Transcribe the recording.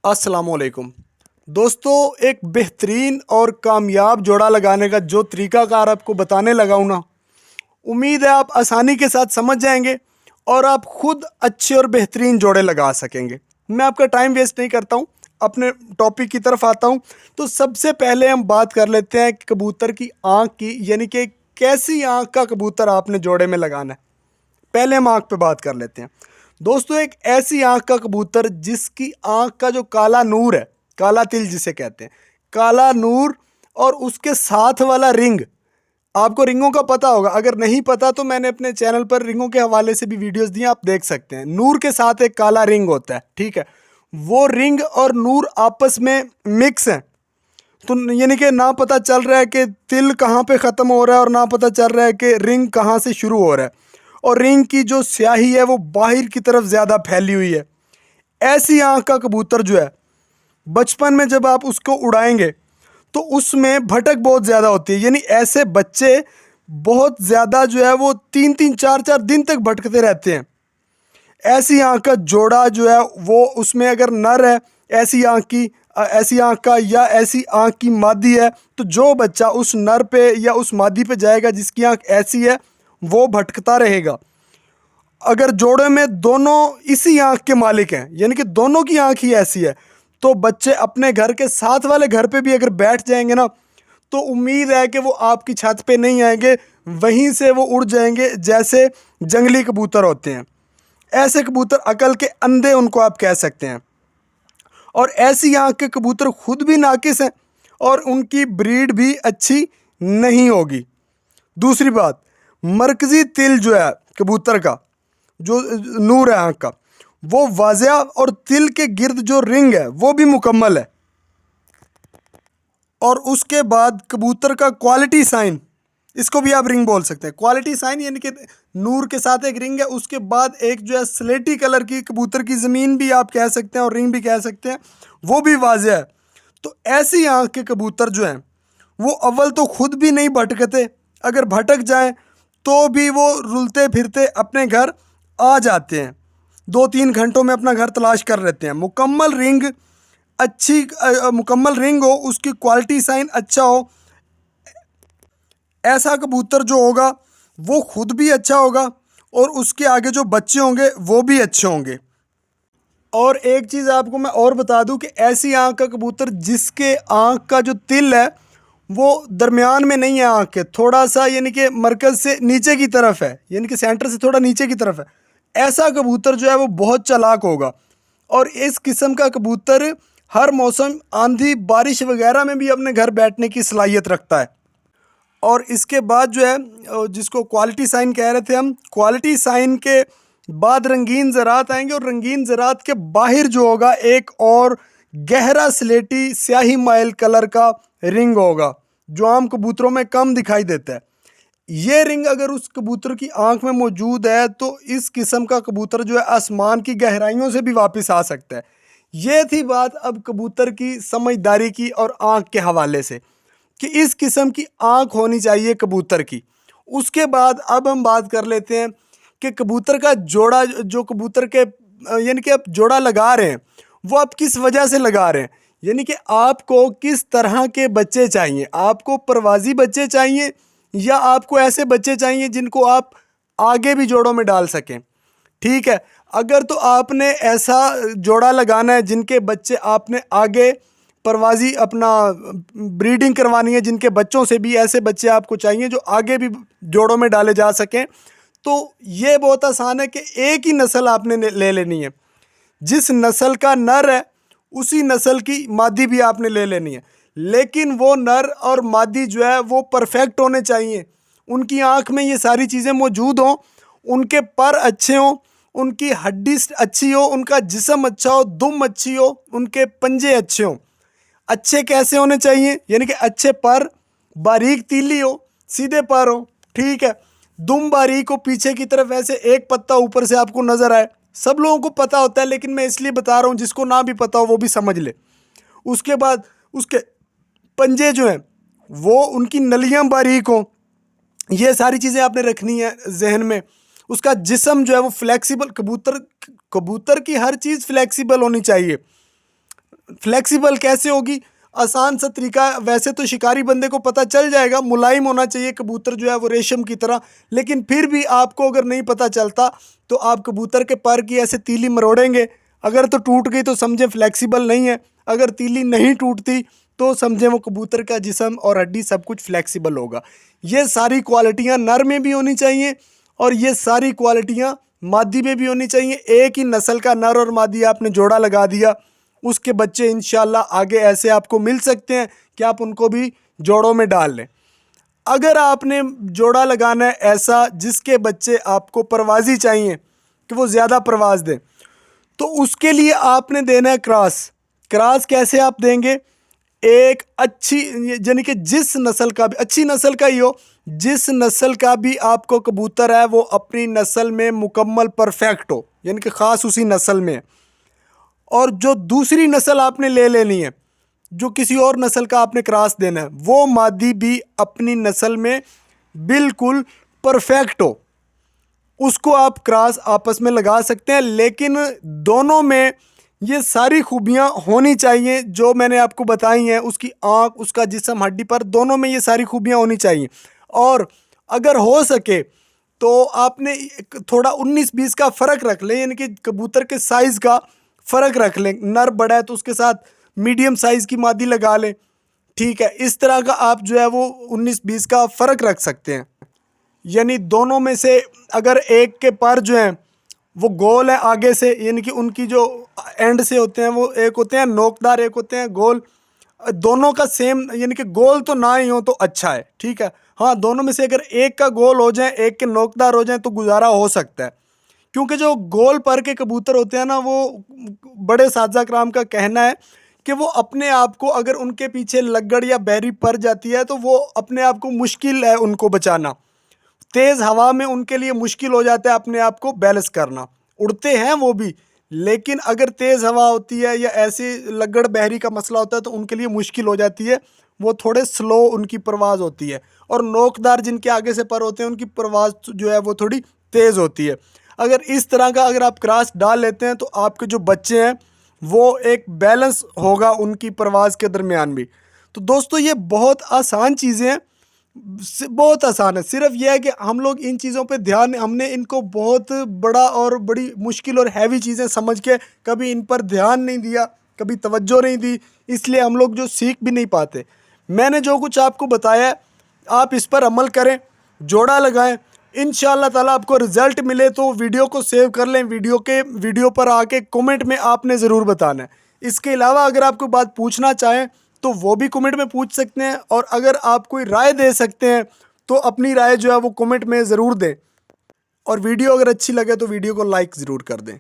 अस्सलाम वालेकुम दोस्तों, एक बेहतरीन और कामयाब जोड़ा लगाने का जो तरीकाकार आपको बताने लगा हूं ना, उम्मीद है आप आसानी के साथ समझ जाएंगे और आप खुद अच्छे और बेहतरीन जोड़े लगा सकेंगे। मैं आपका टाइम वेस्ट नहीं करता हूं, अपने टॉपिक की तरफ आता हूं। तो सबसे पहले हम बात कर लेते हैं कबूतर की आँख की, यानी कि कैसी आँख का कबूतर आपने जोड़े में लगाना है। पहले हम आँख पे बात कर लेते हैं। दोस्तों, एक ऐसी आँख का कबूतर जिसकी आँख का जो काला नूर है, काला तिल जिसे कहते हैं, काला नूर और उसके साथ वाला रिंग। आपको रिंगों का पता होगा, अगर नहीं पता तो मैंने अपने चैनल पर रिंगों के हवाले से भी वीडियोस दिए, आप देख सकते हैं। नूर के साथ एक काला रिंग होता है, ठीक है। वो रिंग और नूर आपस में मिक्स हैं, तो यानी कि ना पता चल रहा है कि तिल कहाँ पे ख़त्म हो रहा है और ना पता चल रहा है कि रिंग कहाँ से शुरू हो रहा है। और रिंग की जो स्याही है वो बाहर की तरफ ज़्यादा फैली हुई है। ऐसी आँख का कबूतर जो है, बचपन में जब आप उसको उड़ाएंगे तो उसमें भटक बहुत ज़्यादा होती है। यानी ऐसे बच्चे बहुत ज़्यादा जो है वो 3-3 4-4 दिन तक भटकते रहते हैं। ऐसी आँख का जोड़ा जो है वो, उसमें अगर नर है ऐसी आँख की, ऐसी आँख का, या ऐसी आँख की मादी है, तो जो बच्चा उस नर पे या उस मादी पे जाएगा जिसकी आँख ऐसी है, वो भटकता रहेगा। अगर जोड़े में दोनों इसी आँख के मालिक हैं, यानी कि दोनों की आँख ही ऐसी है, तो बच्चे अपने घर के साथ वाले घर पे भी अगर बैठ जाएंगे ना, तो उम्मीद है कि वो आपकी छत पे नहीं आएंगे, वहीं से वो उड़ जाएंगे जैसे जंगली कबूतर होते हैं। ऐसे कबूतर अकल के अंधे उनको आप कह सकते हैं। और ऐसी आँख के कबूतर खुद भी नाकिस हैं और उनकी ब्रीड भी अच्छी नहीं होगी। दूसरी बात, मरकज़ी तिल जो है कबूतर का, जो नूर है आँख का, वो वाज़िया, और तिल के गिर्द जो रिंग है वो भी मुकम्मल है। और उसके बाद कबूतर का क्वालिटी साइन, इसको भी आप रिंग बोल सकते हैं। क्वालिटी साइन यानी कि नूर के साथ एक रिंग है, उसके बाद एक जो है स्लेटी कलर की कबूतर की ज़मीन भी आप कह सकते हैं और रिंग भी कह सकते हैं, वो भी वाज़िया है। तो ऐसी आँख के कबूतर जो हैं वो अव्वल तो खुद भी नहीं भटकते, अगर भटक जाएं तो भी वो रुलते फिरते अपने घर आ जाते हैं। 2-3 घंटों में अपना घर तलाश कर लेते हैं। मुकम्मल रिंग अच्छी, मुकम्मल रिंग हो, उसकी क्वालिटी साइन अच्छा हो, ऐसा कबूतर जो होगा वो खुद भी अच्छा होगा और उसके आगे जो बच्चे होंगे वो भी अच्छे होंगे। और एक चीज़ आपको मैं और बता दूं कि ऐसी आँख का कबूतर जिसके आँख का जो तिल है वो दरमियान में नहीं है आँख के, थोड़ा सा यानी कि मरकज़ से नीचे की तरफ है, यानी कि सेंटर से थोड़ा नीचे की तरफ है, ऐसा कबूतर जो है वो बहुत चालाक होगा। और इस किस्म का कबूतर हर मौसम, आंधी बारिश वगैरह में भी अपने घर बैठने की सलाहियत रखता है। और इसके बाद जो है, जिसको क्वालिटी साइन कह रहे थे हम, क्वालिटी साइन के बाद रंगीन ज़रात आएंगे, और रंगीन ज़रात के बाहर जो होगा एक और गहरा स्लेटी स्याही माइल कलर का रिंग होगा, जो आम कबूतरों में कम दिखाई देता है। ये रिंग अगर उस कबूतर की आंख में मौजूद है तो इस किस्म का कबूतर जो है आसमान की गहराइयों से भी वापस आ सकता है। ये थी बात अब कबूतर की समझदारी की और आंख के हवाले से, कि इस किस्म की आंख होनी चाहिए कबूतर की। उसके बाद अब हम बात कर लेते हैं कि कबूतर का जोड़ा, जो कबूतर के यानी कि आप जोड़ा लगा रहे हैं वो आप किस वजह से लगा रहे हैं, यानी कि आपको किस तरह के बच्चे चाहिए। आपको परवाज़ी बच्चे चाहिए या आपको ऐसे बच्चे चाहिए जिनको आप आगे भी जोड़ों में डाल सकें, ठीक है। अगर तो आपने ऐसा जोड़ा लगाना है जिनके बच्चे आपने आगे परवाज़ी अपना ब्रीडिंग करवानी है, जिनके बच्चों से भी ऐसे बच्चे आपको चाहिए जो आगे भी जोड़ों में डाले जा सकें, तो ये बहुत आसान है कि एक ही नस्ल आपने ले लेनी है। जिस नस्ल का नर है उसी नस्ल की मादी भी आपने ले लेनी है, लेकिन वो नर और मादी जो है वो परफेक्ट होने चाहिए। उनकी आँख में ये सारी चीज़ें मौजूद हों, उनके पर अच्छे हों, उनकी हड्डी अच्छी हो, उनका जिस्म अच्छा हो, दुम अच्छी हो, उनके पंजे अच्छे हों। अच्छे कैसे होने चाहिए, यानी कि अच्छे पर, बारीक तीली हो, सीधे पर हो, ठीक है। दुम बारीक हो, पीछे की तरफ ऐसे एक पत्ता ऊपर से आपको नज़र आए। सब लोगों को पता होता है, लेकिन मैं इसलिए बता रहा हूँ जिसको ना भी पता हो वो भी समझ ले। उसके बाद उसके पंजे जो हैं वो, उनकी नलियाँ बारीक हों, ये सारी चीज़ें आपने रखनी है जहन में। उसका जिस्म जो है वो फ्लेक्सिबल, कबूतर की हर चीज़ फ्लेक्सिबल होनी चाहिए। फ्लेक्सिबल कैसे होगी? आसान सा तरीका, वैसे तो शिकारी बंदे को पता चल जाएगा, मुलायम होना चाहिए कबूतर जो है वो रेशम की तरह, लेकिन फिर भी आपको अगर नहीं पता चलता तो आप कबूतर के पर की ऐसे तीली मरोड़ेंगे, अगर तो टूट गई तो समझें फ्लेक्सिबल नहीं है, अगर तीली नहीं टूटती तो समझें वो कबूतर का जिस्म और हड्डी सब कुछ फ्लेक्सिबल होगा। ये सारी क्वालिटियाँ नर में भी होनी चाहिए और ये सारी क्वालिटियाँ मादी में भी होनी चाहिए। एक ही नस्ल का नर और मादी आपने जोड़ा लगा दिया, उसके बच्चे इंशाल्लाह आगे ऐसे आपको मिल सकते हैं कि आप उनको भी जोड़ों में डाल लें। अगर आपने जोड़ा लगाना है ऐसा जिसके बच्चे आपको परवाज़ी चाहिए कि वो ज़्यादा परवाज़ दें, तो उसके लिए आपने देना है क्रॉस। क्रॉस कैसे आप देंगे? एक अच्छी, यानी कि जिस नस्ल का भी, अच्छी नस्ल का ही हो, जिस नस्ल का भी आपको कबूतर है वो अपनी नस्ल में मुकम्मल परफेक्ट हो, यानी कि ख़ास उसी नस्ल में। और जो दूसरी नस्ल आपने ले लेनी है, जो किसी और नस्ल का आपने क्रॉस देना है, वो मादी भी अपनी नस्ल में बिल्कुल परफेक्ट हो, उसको आप क्रॉस आपस में लगा सकते हैं। लेकिन दोनों में ये सारी खूबियाँ होनी चाहिए जो मैंने आपको बताई हैं, उसकी आँख, उसका जिस्म, हड्डी पर, दोनों में ये सारी खूबियाँ होनी चाहिए। और अगर हो सके तो आपने थोड़ा 19-20 का फ़र्क रख लें, यानी कि कबूतर के साइज़ का फ़र्क रख लें। नर बड़ा है तो उसके साथ मीडियम साइज़ की मादी लगा लें, ठीक है। इस तरह का आप जो है वो 19-20 का फ़र्क रख सकते हैं। यानी दोनों में से अगर एक के पर जो हैं वो गोल है आगे से, यानी कि उनकी जो एंड से होते हैं वो एक होते हैं नोकदार, एक होते हैं गोल, दोनों का सेम, यानी कि गोल तो ना ही हो तो अच्छा है, ठीक है। हाँ, दोनों में से अगर एक का गोल हो जाए, एक के नोकदार हो जाए तो गुजारा हो सकता है, क्योंकि जो गोल पर के कबूतर होते हैं ना, वो बड़े साजा कराम का कहना है कि वो अपने आप को, अगर उनके पीछे लगड़ या बैरी पड़ जाती है तो वो अपने आप को मुश्किल है उनको बचाना, तेज़ हवा में उनके लिए मुश्किल हो जाता है अपने आप को बैलेंस करना। उड़ते हैं वो भी, लेकिन अगर तेज़ हवा होती है या ऐसे लगड़ बहरी का मसला होता है तो उनके लिए मुश्किल हो जाती है, वो थोड़े स्लो उनकी परवाज़ होती है। और नोकदार जिनके आगे से पर होते हैं उनकी परवाज़ जो है वो थोड़ी तेज़ होती है। अगर इस तरह का अगर आप क्रॉस डाल लेते हैं तो आपके जो बच्चे हैं वो एक बैलेंस होगा उनकी परवाज़ के दरमियान भी। तो दोस्तों ये बहुत आसान चीज़ें हैं, बहुत आसान है। सिर्फ यह है कि हम लोग इन चीज़ों पे ध्यान, हमने इनको बहुत बड़ा और बड़ी मुश्किल और हैवी चीज़ें समझ के कभी इन पर ध्यान नहीं दिया, कभी तवज्जो नहीं दी, इसलिए हम लोग जो सीख भी नहीं पाते। मैंने जो कुछ आपको बताया है आप इस पर अमल करें, जोड़ा लगाएं, इंशाअल्लाह ताला आपको रिज़ल्ट मिले तो वीडियो को सेव कर लें, वीडियो पर आके कमेंट में आपने ज़रूर बताना है। इसके अलावा अगर आप कोई बात पूछना चाहें तो वो भी कमेंट में पूछ सकते हैं, और अगर आप कोई राय दे सकते हैं तो अपनी राय जो है वो कमेंट में ज़रूर दें, और वीडियो अगर अच्छी लगे तो वीडियो को लाइक ज़रूर कर दें।